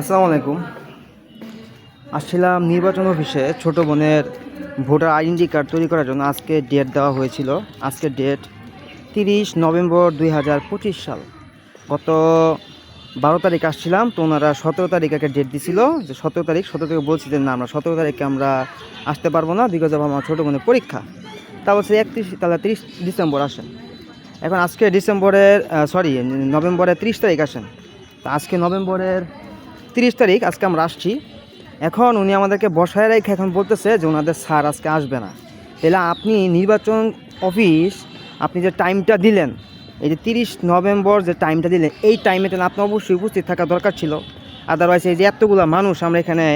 আসসালামু আলাইকুম। আসছিলাম নির্বাচন অফিসে ছোট বোনের ভোটার আইডেন্টি কার্ড তৈরি করার জন্য। আজকে ডেট দেওয়া হয়েছিল। আজকের ডেট 30 নভেম্বর 2025 সাল। গত 12 তারিখ আসছিলাম, তো ওনারা 17 তারিখ একটা ডেট দিছিল যে 17 তারিখ বলছি যে না, আমরা 17 তারিখে আমরা আসতে পারবো না, বিকজ অফ আমার ছোটো বোনের পরীক্ষা। তা বলছে 31, তাহলে 30 ডিসেম্বর আসেন। এখন আজকে নভেম্বরের 30 তারিখ আসেন। তা আজকে নভেম্বরের 30 তারিখ আজকে আমরা আসছি। এখন উনি আমাদেরকে বসায় রেখে এখন বলতেছে যে ওনাদের স্যার আজকে আসবে না। তাহলে আপনি নির্বাচন অফিস, আপনি যে টাইমটা দিলেন, এই যে 30 নভেম্বর যে টাইমটা দিলেন, এই টাইমে তাহলে আপনি অবশ্যই উপস্থিত থাকা দরকার ছিল। আদারওয়াইজ এই যে এতগুলো মানুষ আমরা এখানে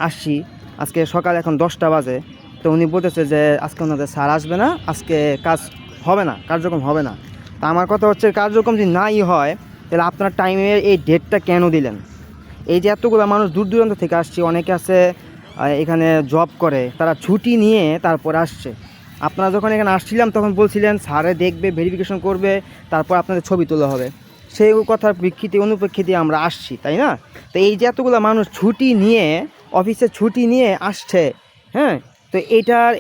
আসছি, আজকে সকাল এখন 10টা বাজে, তো উনি বলতেছে যে আজকে ওনাদের স্যার আসবে না, আজকে কাজ হবে না, কার্যক্রম হবে না। তা আমার কথা হচ্ছে, কার্যক্রম যদি নাই হয় তাহলে আপনার টাইমে এই ডেটটা কেন দিলেন? এই যে এতগুলো মানুষ দূর দূরান্ত থেকে আসছে, অনেকে আছে এখানে জব করে, তারা ছুটি নিয়ে তারপর আসছে। আপনারা যখন এখানে আসছিলাম তখন বলছিলেন স্যারে দেখবে, ভেরিফিকেশন করবে, তারপর আপনাদের ছবি তোলা হবে। সেই কথার অনুপ্রেক্ষিতে আমরা আসছি, তাই না? তো এই যে এতগুলো মানুষ ছুটি নিয়ে, অফিসে ছুটি নিয়ে আসছে, হ্যাঁ, তো এইটার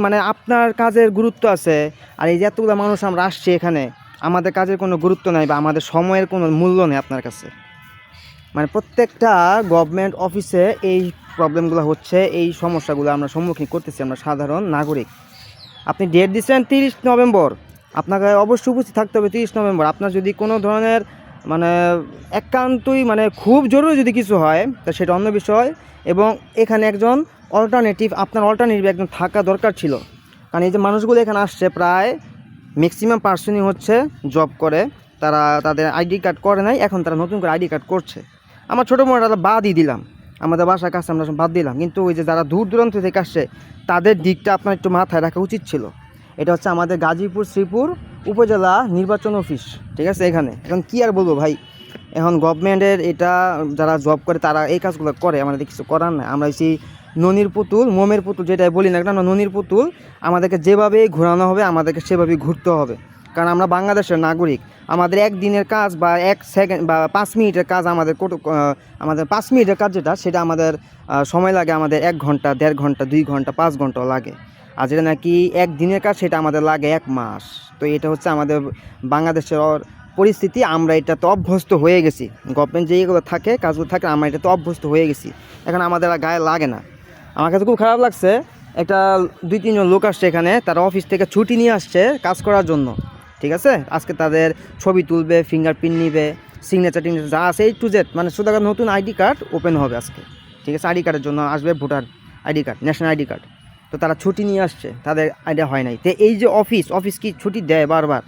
মানে আপনার কাজের গুরুত্ব আছে। আর এই যে এতগুলো মানুষ আমরা আসছি এখানে, আমাদের কাজের কোনো গুরুত্ব নাই বা আমাদের সময়ের কোনো মূল্য নেই আপনার কাছে। মানে প্রত্যেকটা গভর্নমেন্ট অফিসে এই প্রবলেমগুলো হচ্ছে, এই সমস্যাগুলো আমরা সম্মুখীন করতেছি আমরা সাধারণ নাগরিক। আপনি ডেট দিচ্ছেন 30 নভেম্বর, আপনাকে অবশ্যই উপস্থিত থাকতে হবে 30 নভেম্বর। আপনার যদি কোনো ধরনের মানে একান্তই মানে খুব জরুরি যদি কিছু হয় তা সেটা অন্য বিষয়। এবং এখানে একজন আপনার অল্টারনেটিভ একজন থাকা দরকার ছিল। কারণ এই যে মানুষগুলো এখানে আসছে, প্রায় ম্যাক্সিমাম পার্সনই হচ্ছে জব করে, তারা তাদের আইডি কার্ড করে নাই, এখন তারা নতুন করে আইডি কার্ড করছে। আমার ছোটো মোটা বাদই দিলাম, আমাদের বাসার কাছে আমরা বাদ দিলাম, কিন্তু ওই যে যারা দূর দূরান্ত থেকে আসছে তাদের দিকটা আপনার একটু মাথায় রাখা উচিত ছিল। এটা হচ্ছে আমাদের গাজীপুর শ্রীপুর উপজেলা নির্বাচন অফিস, ঠিক আছে? এখানে এখন কী আর বলবো ভাই, এখন গভর্নমেন্টের এটা যারা জব করে তারা এই কাজগুলো করে, আমাদের কিছু করার নাই। আমরা হচ্ছি ননির পুতুল, মোমের পুতুল, যেটাই বলি না কেন, ননির পুতুল। আমাদেরকে যেভাবেই ঘোরানো হবে আমাদেরকে সেভাবেই ঘুরতে হবে, কারণ আমরা বাংলাদেশের নাগরিক। আমাদের একদিনের কাজ বা 1 সেকেন্ড বা 5 মিনিটের কাজ, আমাদের 5 মিনিটের কাজ যেটা, সেটা আমাদের সময় লাগে আমাদের 1 ঘন্টা, 1.5 ঘন্টা, 2 ঘন্টা, 5 ঘন্টাও লাগে। আর যেটা নাকি একদিনের কাজ সেটা আমাদের লাগে 1 মাস। তো এটা হচ্ছে আমাদের বাংলাদেশের পরিস্থিতি। আমরা এটাতে অভ্যস্ত হয়ে গেছি, গভর্নমেন্ট যেগুলো থাকে, কাজগুলো থাকে, আমরা এটাতে অভ্যস্ত হয়ে গেছি। এখন আমাদের আর গায়ে লাগে না। আমার কাছে খুব খারাপ লাগছে, একটা 2-3 জন লোক আসছে এখানে, তারা অফিস থেকে ছুটি নিয়ে আসছে কাজ করার জন্য, ঠিক আছে? আজকে তাদের ছবি তুলবে, ফিঙ্গারপ্রিন্ট নিবে, সিগনেচার টিগনেচার যা আছে A to Z, মানে শুধু নতুন আইডি কার্ড ওপেন হবে আজকে, ঠিক আছে? আইডি কার্ডের জন্য আসবে, voter ID card, national ID card. তো তারা ছুটি নিয়ে আসছে, তাদের আইডিয়া হয় নাই। তো এই যে অফিস কি ছুটি দেয় বারবার?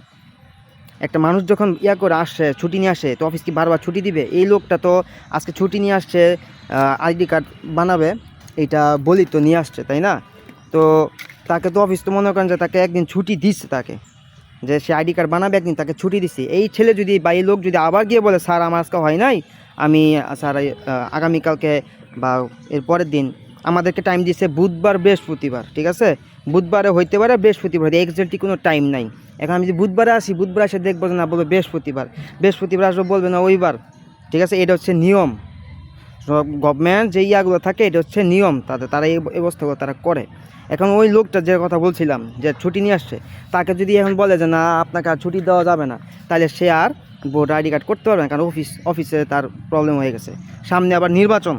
একটা মানুষ যখন করে আসছে, ছুটি নিয়ে আসে, তো অফিস কি বারবার ছুটি দিবে? এই লোকটা তো আজকে ছুটি নিয়ে আসছে, আইডি কার্ড বানাবে, এইটা বলি তো নিয়ে আসছে, তাই না? তো তাকে তো অফিস তো মনে করেন যে তাকে একদিন ছুটি দিচ্ছে, তাকে যে সে আইডি কার্ড বানাবে একদিন, তাকে ছুটি দিছি। এই ছেলে যদি বা এই লোক যদি আবার গিয়ে বলে স্যার আমার আজকে হয় নাই, আমি স্যার আগামীকালকে বা এর পরের দিন, আমাদেরকে টাইম দিয়েছে বুধবার বৃহস্পতিবার, ঠিক আছে? বুধবারে হইতে পারে, বৃহস্পতিবার, এক্স্যাক্টলি কোনো টাইম নাই। এখন আমি যদি বুধবারে আসি, বুধবার এসে দেখবো যে না, বলবে বৃহস্পতিবার আসবো, বলবে না ওইবার, ঠিক আছে? এটা হচ্ছে নিয়ম। গভর্নমেন্ট যে ইয়াগুলো থাকে, এটা হচ্ছে নিয়ম তারা এই ব্যবস্থাগুলো তারা করে। এখন ওই লোকটা যে কথা বলছিলাম যে ছুটি নিয়ে আসছে, তাকে যদি এখন বলে যে না আপনাকে আর ছুটি দেওয়া যাবে না, তাহলে সে আর ভোটার আইডি কার্ড করতে পারবে না, কারণ অফিসে তার প্রবলেম হয়ে গেছে। সামনে আবার নির্বাচন,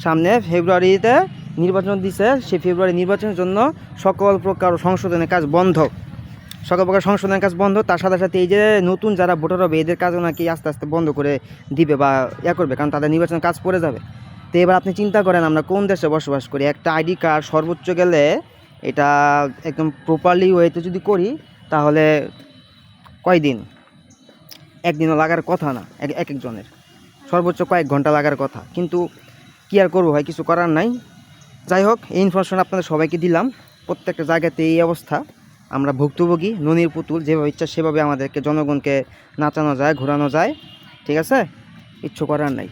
সামনে ফেব্রুয়ারিতে নির্বাচন দিছে, সেই ফেব্রুয়ারি নির্বাচনের জন্য সকল প্রকার সংশোধনের কাজ বন্ধ, তার সাথে সাথে এই যে নতুন যারা ভোটার হবে এদের কাজও নাকি আস্তে আস্তে বন্ধ করে দিবে বা করবে, কারণ তাদের নির্বাচনের কাজ পড়ে যাবে। তো এবার আপনি চিন্তা করেন আমরা কোন দেশে বসবাস করি? একটা আইডি কার্ড সর্বোচ্চ গেলে, এটা একদম প্রপারলি ওয়েতে যদি করি, তাহলে কয়দিন, একদিনও লাগার কথা না, একজনের সর্বোচ্চ কয়েক ঘন্টা লাগার কথা। কিন্তু কী আর করবো ভাই, কিছু করার নাই। যাই হোক, এই ইনফরমেশন আপনাদের সবাইকে দিলাম। প্রত্যেকটা জায়গাতে এই অবস্থা, আমরা ভুক্তভোগী, ননির পুতুল, যেভাবে ইচ্ছা সেভাবে আমাদেরকে জনগণকে নাচানো যায়, ঘোরানো যায়, ঠিক আছে? কিচ্ছু করার নাই।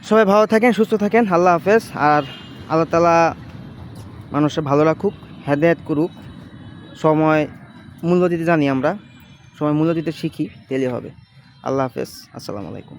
সবাই ভালো থাকেন, সুস্থ থাকেন, আল্লাহ হাফেজ। আর আল্লাহ তাআলা মানুষের ভালো রাখুক, হেদায়েত করুক। সময় মূল্য দিতে জানি আমরা, সময় মূল্য দিতে শিখি, তেলে হবে। আল্লাহ হাফেজ, আসসালামু আলাইকুম।